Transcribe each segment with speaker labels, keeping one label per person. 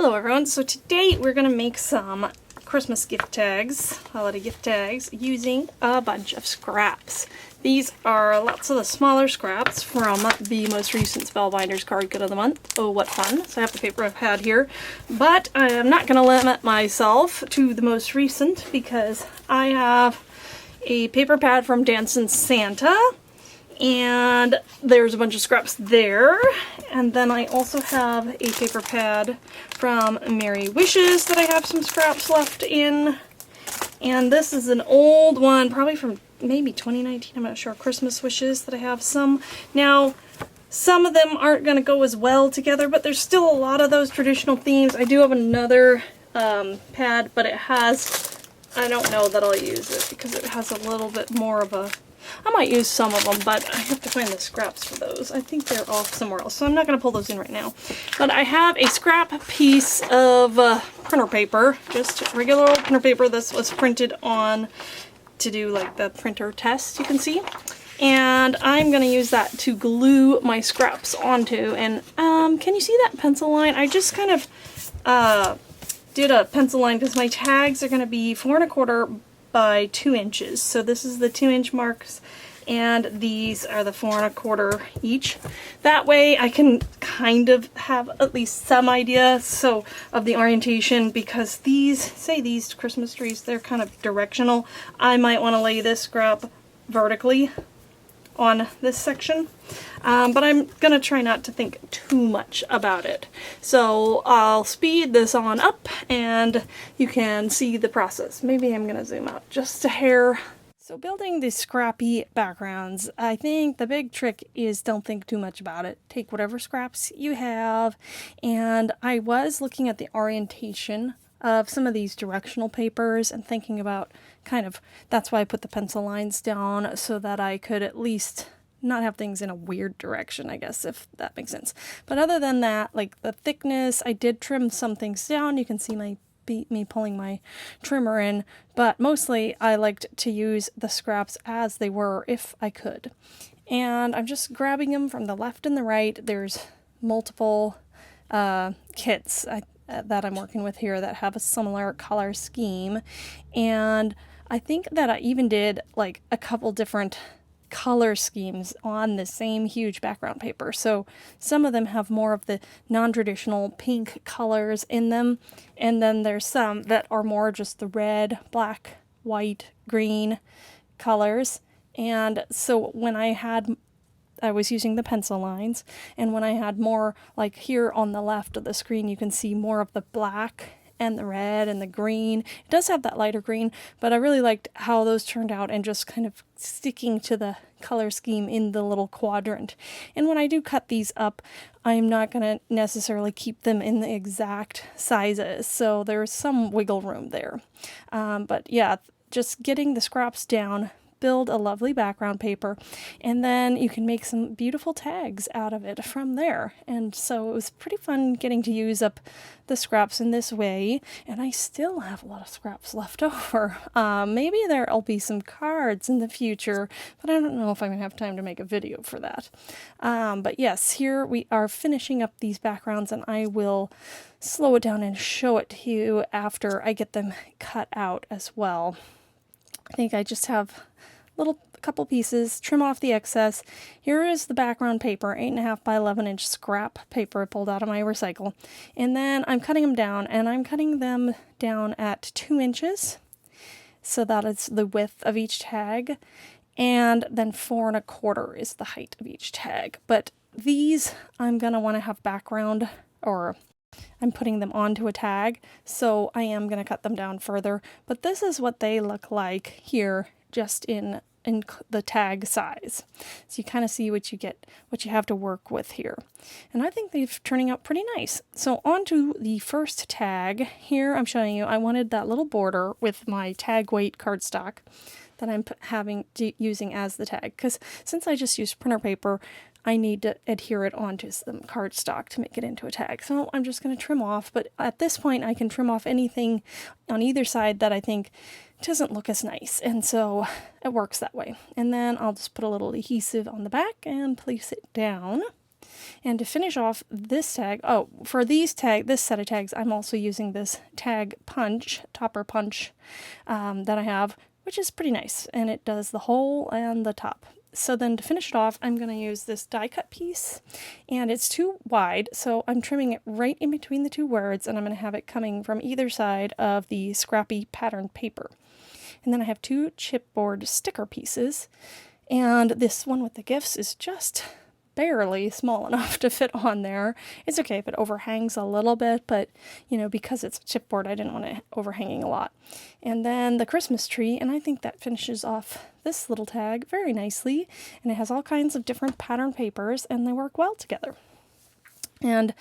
Speaker 1: Hello everyone, so today we're going to make some Christmas gift tags, holiday gift tags, using a bunch of scraps. These are lots of the smaller scraps from the most recent Spellbinders card good of the month. Oh, what fun. So I have the paper pad here, but I am not going to limit myself to the most recent because I have a paper pad from Dancin' Santa, and there's a bunch of scraps there. And then I also have a paper pad from Merry Wishes that I have some scraps left in. And this is an old one, probably from maybe 2019, I'm not sure, Christmas Wishes that I have some. Now, some of them aren't going to go as well together, but there's still a lot of those traditional themes. I do have another pad, but it has, I don't know that I'll use it because it has a little bit more of a, I might use some of them, but I have to find the scraps for those. I think they're off somewhere else, so I'm not going to pull those in right now. But I have a scrap piece of printer paper, just regular old printer paper. This was printed on to do like the printer test, you can see. And I'm going to use that to glue my scraps onto. And can you see that pencil line? I just kind of did a pencil line because my tags are going to be 4 1/4 by 2 inches. So this is the 2-inch marks, and these are the 4 1/4 each. That way I can kind of have at least some idea of the orientation, because these Christmas trees, they're kind of directional. I might want to lay this scrap vertically on this section, but I'm gonna try not to think too much about it. So I'll speed this on up and you can see the process. Maybe I'm gonna zoom out just a hair. So building these scrappy backgrounds, I think the big trick is don't think too much about it. Take whatever scraps you have, and I was looking at the orientation of some of these directional papers and thinking about that's why I put the pencil lines down, so that I could at least not have things in a weird direction, I guess, if that makes sense. But other than that, like the thickness, I did trim some things down. You can see me pulling my trimmer in, but mostly I liked to use the scraps as they were if I could. And I'm just grabbing them from the left and the right. There's multiple kits that I'm working with here that have a similar color scheme, and I think that I even did like a couple different color schemes on the same huge background paper. So some of them have more of the non-traditional pink colors in them, and then there's some that are more just the red, black, white, green colors. And so when I was using the pencil lines, and when I had more, like here on the left of the screen, you can see more of the black and the red and the green. It does have that lighter green, but I really liked how those turned out and just kind of sticking to the color scheme in the little quadrant. And when I do cut these up, I'm not going to necessarily keep them in the exact sizes, so there's some wiggle room there. But yeah, just getting the scraps down, build a lovely background paper, and then you can make some beautiful tags out of it from there. And so it was pretty fun getting to use up the scraps in this way, and I still have a lot of scraps left over. Maybe there'll be some cards in the future, but I don't know if I'm gonna have time to make a video for that. But yes, here we are finishing up these backgrounds, and I will slow it down and show it to you after I get them cut out as well. I think I just have couple pieces, trim off the excess. Here is the background paper, 8.5 by 11-inch scrap paper I pulled out of my recycle. And then I'm cutting them down, and I'm cutting them down at 2 inches. So that is the width of each tag. And then 4 1/4 is the height of each tag. But these I'm going to want to have background, or I'm putting them onto a tag, so I am going to cut them down further. But this is what they look like here, just in the tag size. So you kind of see what you have to work with here. And I think they're turning out pretty nice. So on to the first tag. Here I'm showing you, I wanted that little border with my tag weight cardstock that I'm using as the tag, because since I just used printer paper, I need to adhere it onto some cardstock to make it into a tag. So I'm just going to trim off, but at this point I can trim off anything on either side that I think doesn't look as nice, and so it works that way. And then I'll just put a little adhesive on the back and place it down. And to finish off this tag, oh, for this set of tags, I'm also using this tag punch, topper punch that I have, which is pretty nice. And it does the hole and the top. So then to finish it off, I'm going to use this die cut piece, and it's too wide, so I'm trimming it right in between the two words, and I'm going to have it coming from either side of the Scrappy pattern paper. And then I have two chipboard sticker pieces, and this one with the gifts is just barely small enough to fit on there. It's okay if it overhangs a little bit, but because it's chipboard, I didn't want it overhanging a lot. And then the Christmas tree, and I think that finishes off this little tag very nicely, and it has all kinds of different pattern papers, and they work well together. And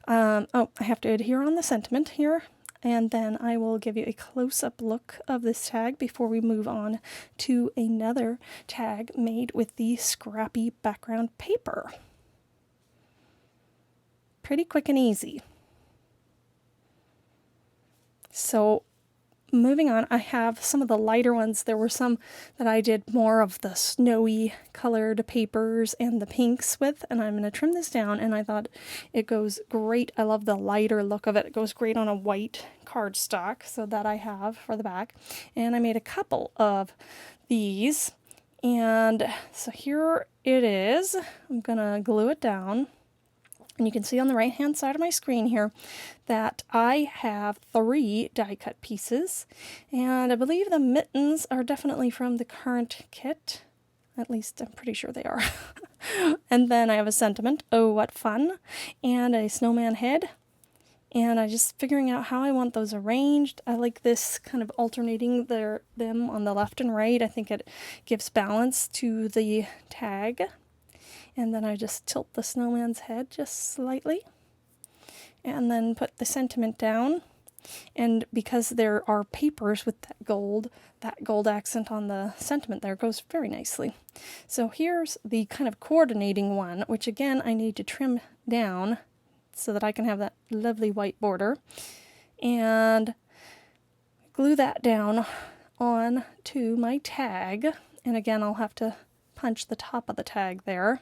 Speaker 1: I have to adhere on the sentiment here, and then I will give you a close-up look of this tag before we move on to another tag made with the Scrappy background paper. Pretty quick and easy. So moving on, I have some of the lighter ones. There were some that I did more of the snowy colored papers and the pinks with, and I'm going to trim this down, and I thought it goes great. I love the lighter look of it. It goes great on a white cardstock, so that I have for the back. And I made a couple of these, and so here it is. I'm going to glue it down. And you can see on the right hand side of my screen here that I have 3 die cut pieces, and I believe the mittens are definitely from the current kit. At least I'm pretty sure they are. And then I have a sentiment, oh what fun, and a snowman head. And I'm just figuring out how I want those arranged. I like this kind of alternating them on the left and right. I think it gives balance to the tag. And then I just tilt the snowman's head just slightly, and then put the sentiment down. And because there are papers with that gold accent on the sentiment there goes very nicely. So here's the kind of coordinating one, which again I need to trim down so that I can have that lovely white border, and glue that down on to my tag. And again, I'll have to punch the top of the tag there.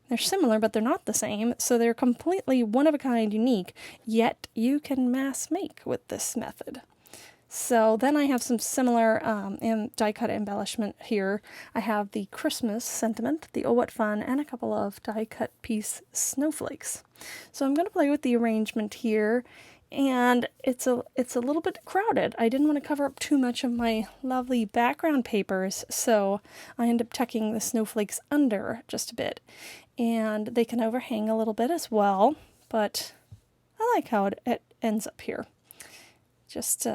Speaker 1: They're similar, but they're not the same, so they're completely one-of-a-kind unique, yet you can mass make with this method. So then I have some similar die-cut embellishment here. I have the Christmas sentiment, the oh what fun, and a couple of die-cut piece snowflakes. So I'm going to play with the arrangement here, and it's a little bit crowded. I didn't want to cover up too much of my lovely background papers, so I end up tucking the snowflakes under just a bit. And they can overhang a little bit as well, but I like how it ends up here. Just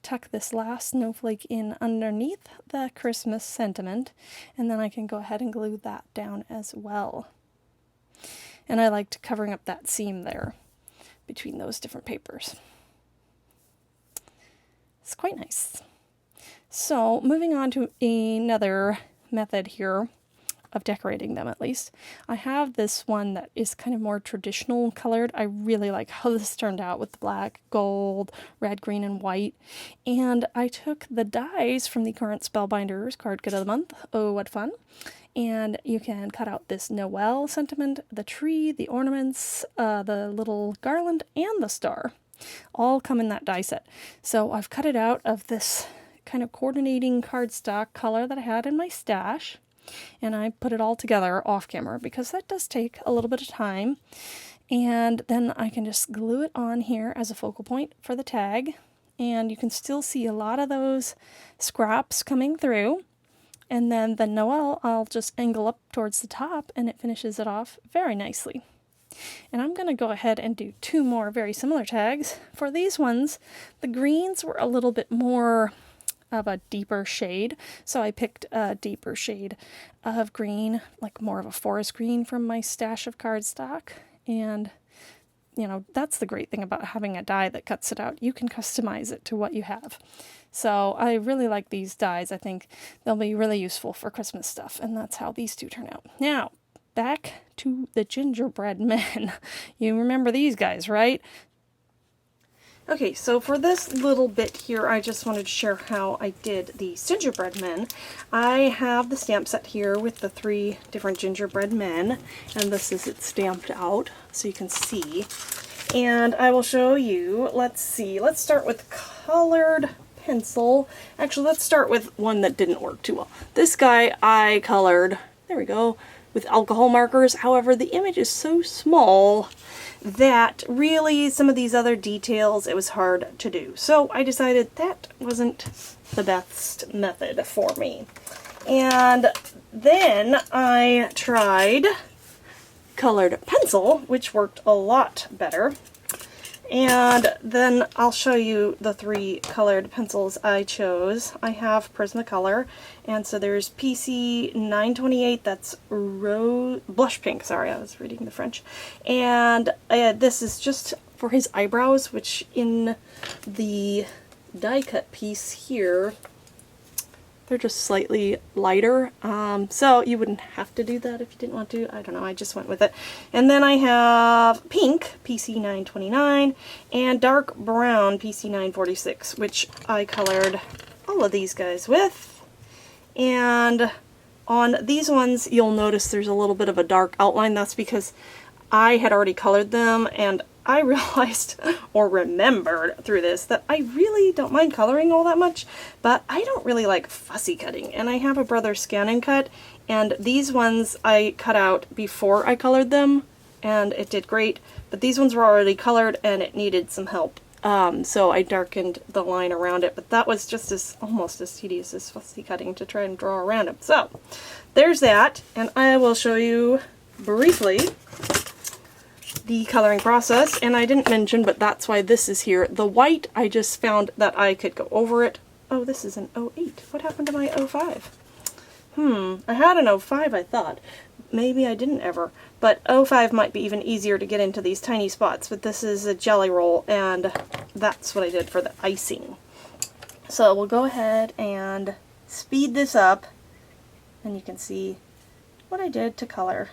Speaker 1: tuck this last snowflake in underneath the Christmas sentiment, and then I can go ahead and glue that down as well. And I liked covering up that seam there between those different papers. It's quite nice. So moving on to another method here of decorating them, at least. I have this one that is kind of more traditional colored. I really like how this turned out with the black, gold, red, green, and white. And I took the dies from the current Spellbinders card kit of the month. Oh, what fun. And you can cut out this Noel sentiment, the tree, the ornaments, the little garland, and the star. All come in that die set. So I've cut it out of this kind of coordinating cardstock color that I had in my stash. And I put it all together off camera because that does take a little bit of time. And then I can just glue it on here as a focal point for the tag. And you can still see a lot of those scraps coming through. And then the Noel, I'll just angle up towards the top, and it finishes it off very nicely. And I'm going to go ahead and do 2 more very similar tags. For these ones, the greens were a little bit more of a deeper shade, so I picked a deeper shade of green, like more of a forest green from my stash of cardstock. And that's the great thing about having a die that cuts it out. You can customize it to what you have. So I really like these dies. I think they'll be really useful for Christmas stuff, and that's how these 2 turn out. Now back to the gingerbread men. You remember these guys, right? Okay, so for this little bit here, I just wanted to share how I did the gingerbread men. I have the stamp set here with the 3 different gingerbread men, and this is it stamped out so you can see. And I will show you, let's see, let's start with colored pencil. Actually, let's start with one that didn't work too well. This guy I colored, there we go, with alcohol markers. However, the image is so small that really some of these other details it was hard to do. So I decided that wasn't the best method for me. And then I tried colored pencil, which worked a lot better. And then I'll show you the 3 colored pencils I chose. I have Prismacolor, and so there's PC 928, that's blush pink, sorry, I was reading the French. And this is just for his eyebrows, which in the die cut piece here, they're just slightly lighter, so you wouldn't have to do that if you didn't want to. I don't know, I just went with it. And then I have pink, PC 929, and dark brown, PC 946, which I colored all of these guys with. And on these ones, you'll notice there's a little bit of a dark outline. That's because I had already colored them, and I realized, or remembered through this, that I really don't mind coloring all that much, but I don't really like fussy cutting. And I have a brother scan and cut, and these ones I cut out before I colored them, and it did great. But these ones were already colored, and it needed some help. So I darkened the line around it, but that was just almost as tedious as fussy cutting to try and draw around it. So there's that, and I will show you briefly the coloring process. And I didn't mention, but that's why this is here. The white, I just found that I could go over it. Oh, this is an 08. What happened to my 05? I had an 05, I thought. Maybe I didn't ever. But 05 might be even easier to get into these tiny spots, but this is a jelly roll, and that's what I did for the icing. So we'll go ahead and speed this up, and you can see what I did to color.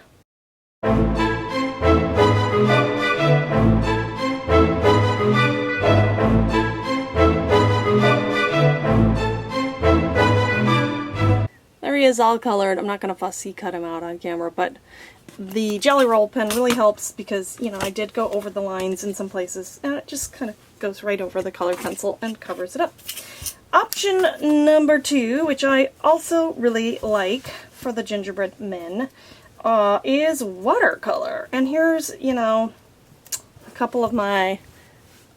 Speaker 1: There he is, all colored. I'm not going to fussy cut him out on camera, but the Jelly Roll pen really helps because, you know, I did go over the lines in some places, and it just kind of goes right over the colored pencil and covers it up. Option number 2, which I also really like for the gingerbread men, is watercolor. And here's, you know, a couple of my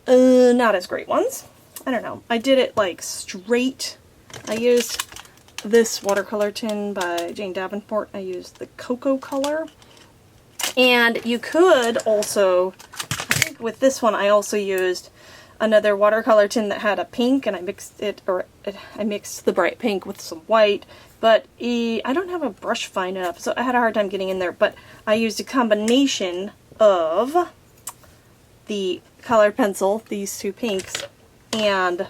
Speaker 1: not as great ones. I don't know. I did it like straight. I used this watercolor tin by Jane Davenport. I used the cocoa color. And you could also, I think with this one I also used another watercolor tin that had a pink, and I mixed I mixed the bright pink with some white, but I don't have a brush fine enough, so I had a hard time getting in there, but I used a combination of the colored pencil, these 2 pinks, and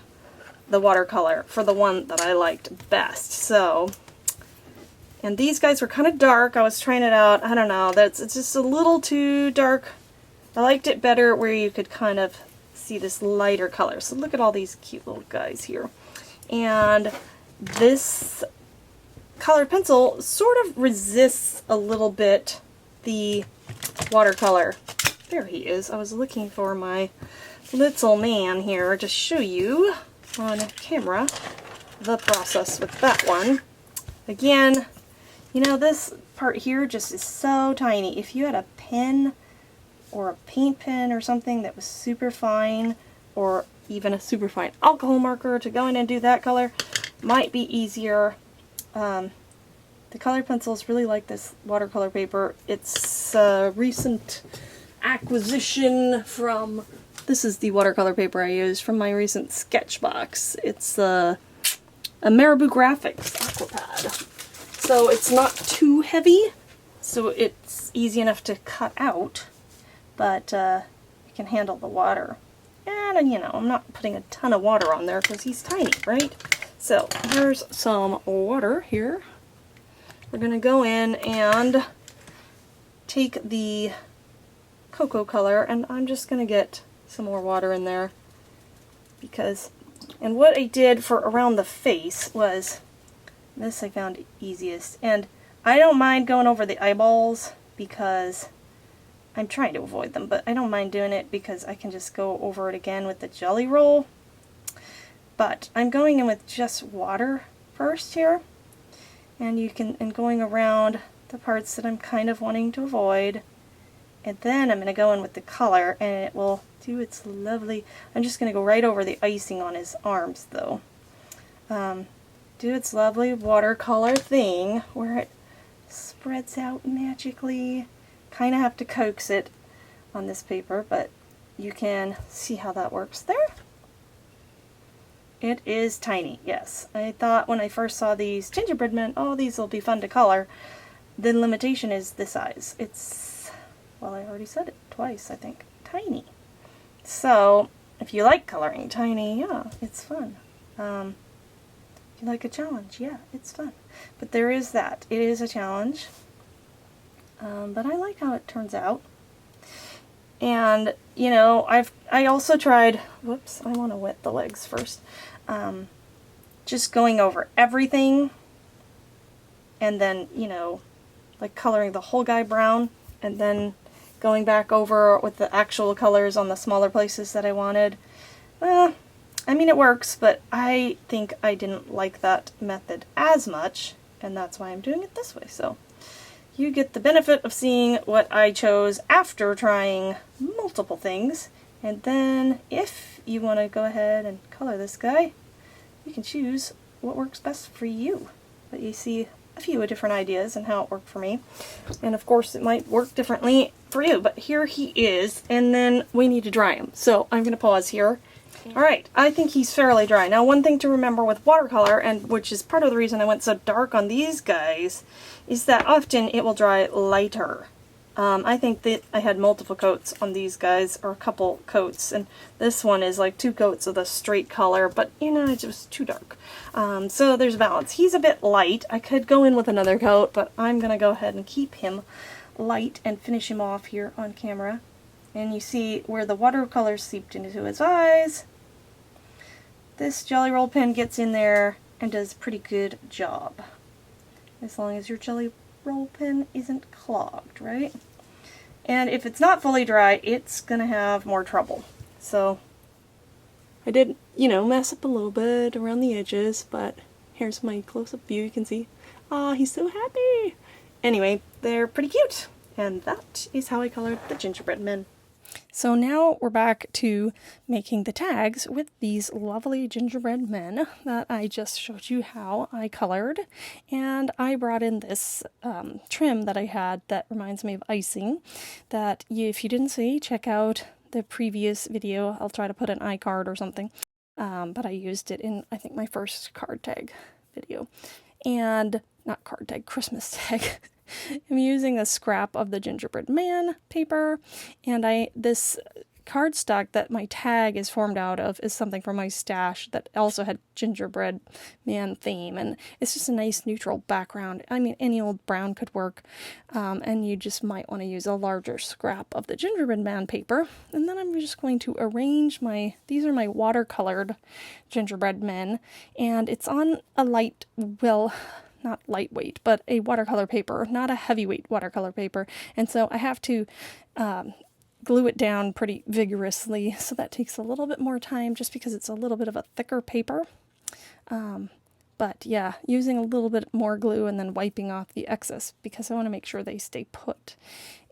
Speaker 1: the watercolor for the one that I liked best. So, and these guys were kind of dark. I was trying it out. I don't know. It's just a little too dark. I liked it better where you could kind of see this lighter color. So look at all these cute little guys here. And this colored pencil sort of resists a little bit the watercolor. There he is. I was looking for my little man here to show you on camera the process with that one. Again, you know, this part here just is so tiny. If you had a pen or a paint pen or something that was super fine, or even a super fine alcohol marker to go in and do that color, might be easier. The colored pencils really like this watercolor paper. It's a recent acquisition from, this is the watercolor paper I used from my recent sketch box. It's a Marabou Graphics Aquapad. So it's not too heavy, so it's easy enough to cut out, but it can handle the water. And, you know, I'm not putting a ton of water on there because he's tiny, right? So here's some water here. We're going to go in and take the cocoa color, and I'm just going to get some more water in there because, and what I did for around the face was, this I found easiest, and I don't mind going over the eyeballs because I'm trying to avoid them, but I don't mind doing it because I can just go over it again with the jelly roll. But I'm going in with just water first here, and going around the parts that I'm kind of wanting to avoid, and then I'm going to go in with the color, and it will do its lovely, I'm just going to go right over the icing on his arms though. Do its lovely watercolor thing where it spreads out magically. Kind of have to coax it on this paper, but you can see how that works there. It is tiny, yes. I thought when I first saw these gingerbread men, oh, these will be fun to color. The limitation is the size. It's, well, I already said it twice, I think. Tiny. So, if you like coloring tiny, yeah, it's fun. If you like a challenge, yeah, it's fun. But there is that. It is a challenge. But I like how it turns out. And, you know, I also tried, whoops, I want to wet the legs first. Just going over everything and then, you know, like coloring the whole guy brown and then going back over with the actual colors on the smaller places that I wanted. I mean, it works, but I think I didn't like that method as much, and that's why I'm doing it this way. So you get the benefit of seeing what I chose after trying multiple things, and then if you want to go ahead and color this guy, you can choose what works best for you. But you see a few different ideas and how it worked for me, and of course it might work differently for you, but here he is, and then we need to dry him. So I'm going to pause here. Alright, I think he's fairly dry. Now, one thing to remember with watercolor, and which is part of the reason I went so dark on these guys, is that often it will dry lighter. I think that I had multiple coats on these guys, or a couple coats, and this one is like 2 coats of the straight color, but, you know, it's just too dark. So there's a balance. He's a bit light. I could go in with another coat, but I'm going to go ahead and keep him light and finish him off here on camera. And you see where the watercolor seeped into his eyes. This Jelly Roll pen gets in there and does a pretty good job. As long as your Jelly Roll pen isn't clogged, right? And if it's not fully dry, it's gonna have more trouble. So I did, you know, mess up a little bit around the edges, but here's my close-up view. You can see, ah, he's so happy. Anyway, they're pretty cute. And that is how I colored the gingerbread men. So now we're back to making the tags with these lovely gingerbread men that I just showed you how I colored. And I brought in this trim that I had that reminds me of icing that if you didn't see, check out the previous video. I'll try to put an iCard or something. But I used it in, I think, my first card tag video. And, not card tag, Christmas tag. I'm using a scrap of the Gingerbread Man paper, and this cardstock that my tag is formed out of is something from my stash that also had Gingerbread Man theme, and it's just a nice neutral background. I mean, any old brown could work, and you just might want to use a larger scrap of the Gingerbread Man paper. And then I'm just going to arrange these are my watercolored Gingerbread Men, and it's on a light, well, not lightweight, but a watercolor paper, not a heavyweight watercolor paper. And so I have to glue it down pretty vigorously. So that takes a little bit more time just because it's a little bit of a thicker paper. But yeah, using a little bit more glue and then wiping off the excess because I want to make sure they stay put.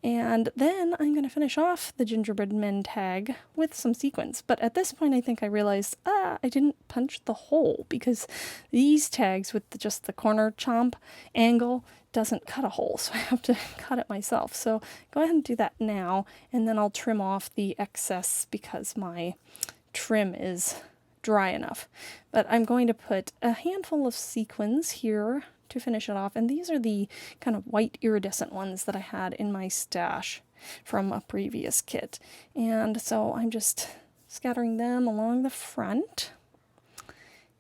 Speaker 1: And then I'm going to finish off the Gingerbread Men tag with some sequins. But at this point I think I realized, I didn't punch the hole because these tags with just the corner chomp angle doesn't cut a hole. So I have to cut it myself. So go ahead and do that now. And then I'll trim off the excess because my trim is dry enough. But I'm going to put a handful of sequins here to finish it off, and these are the kind of white iridescent ones that I had in my stash from a previous kit. And so I'm just scattering them along the front,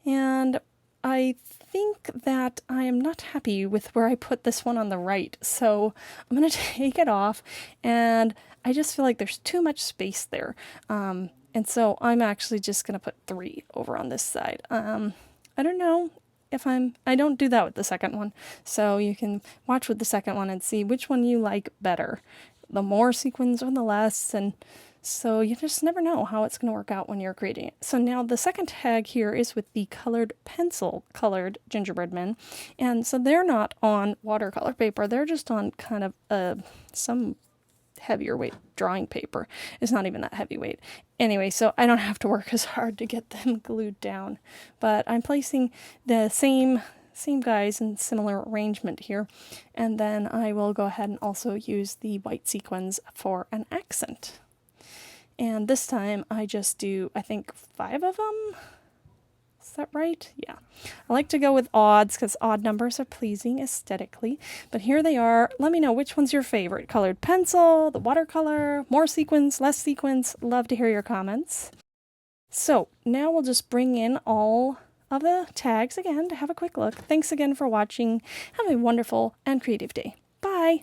Speaker 1: and I think that I am not happy with where I put this one on the right, so I'm going to take it off, and I just feel like there's too much space there. And so I'm actually just going to put 3 over on this side. I don't know if I don't do that with the second one. So you can watch with the second one and see which one you like better. The more sequins or the less. And so you just never know how it's going to work out when you're creating it. So now the second tag here is with the colored pencil colored gingerbread men. And so they're not on watercolor paper. They're just on kind of some heavier weight drawing paper. It's not even that heavyweight. Anyway, so I don't have to work as hard to get them glued down. But I'm placing the same guys in similar arrangement here. And then I will go ahead and also use the white sequins for an accent. And this time I just do, I think, 5 of them. Is that right? Yeah. I like to go with odds because odd numbers are pleasing aesthetically. But here they are. Let me know which one's your favorite. Colored pencil, the watercolor, more sequins, less sequins. Love to hear your comments. So now we'll just bring in all of the tags again to have a quick look. Thanks again for watching. Have a wonderful and creative day. Bye!